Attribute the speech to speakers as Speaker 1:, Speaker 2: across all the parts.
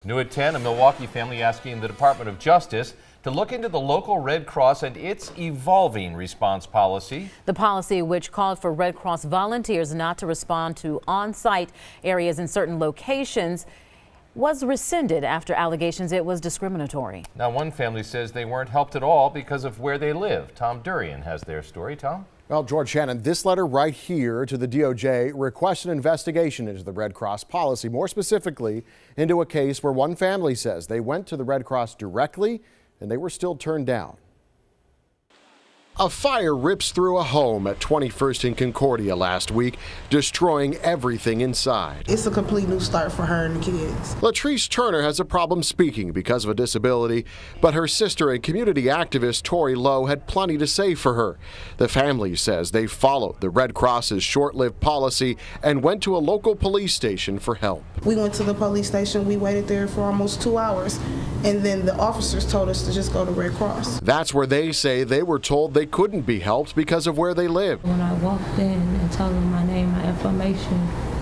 Speaker 1: New at 10, a Milwaukee family asking the Department of Justice to look into the local Red Cross and its evolving response policy.
Speaker 2: The policy, which called for Red Cross volunteers not to respond to on-site areas in certain locations, was rescinded after allegations it was discriminatory.
Speaker 1: Now, one family says they weren't helped at all because of where they live. Tom Durian has their story. Tom?
Speaker 3: Well, George Shannon, this letter right here to the DOJ requests an investigation into the Red Cross policy, more specifically into a case where one family says they went to the Red Cross directly and they were still turned down. A fire rips through a home at 21st and Concordia last week, destroying everything inside.
Speaker 4: It's a complete new start for her and the kids.
Speaker 3: Latrice Turner has a problem speaking because of a disability, but her sister and community activist Tori Lowe had plenty to say for her. The family says they followed the Red Cross's short-lived policy and went to a local police station for help.
Speaker 4: We went to the police station. We waited there for almost 2 hours, and then the officers told us to just go to Red Cross.
Speaker 3: That's where they say they were told they couldn't be helped because of where they live.
Speaker 5: When I walked in and told them my name, my information,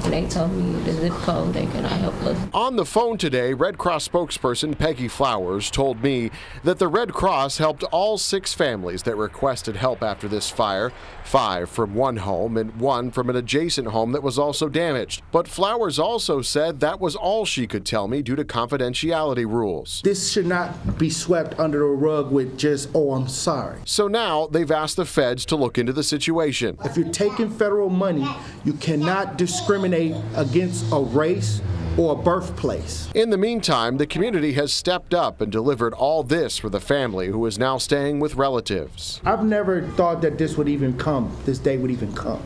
Speaker 5: and they told me the zip code, they cannot help us.
Speaker 3: On the phone today, Red Cross spokesperson Peggy Flowers told me that the Red Cross helped all 6 families that requested help after this fire, 5 from one home and 1 from an adjacent home that was also damaged. But Flowers also said that was all she could tell me due to confidentiality rules.
Speaker 6: This should not be swept under the rug with just, oh, I'm sorry.
Speaker 3: So now they've asked the feds to look into the situation.
Speaker 6: If you're taking federal money, you cannot discriminate against a race or a birthplace.
Speaker 3: In the meantime, the community has stepped up and delivered all this for the family who is now staying with relatives.
Speaker 6: I've never thought that this would even come, this day would even come,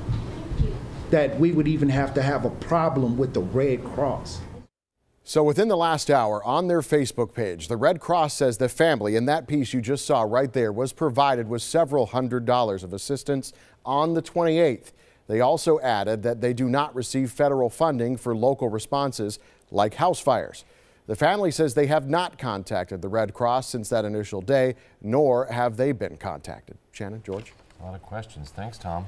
Speaker 6: that we would even have to have a problem with the Red Cross.
Speaker 3: So within the last hour, on their Facebook page, the Red Cross says the family in that piece you just saw right there was provided with several $100s of assistance on the 28th. They also added that they do not receive federal funding for local responses like house fires. The family says they have not contacted the Red Cross since that initial day, nor have they been contacted. Shannon, George?
Speaker 1: A lot of questions. Thanks, Tom.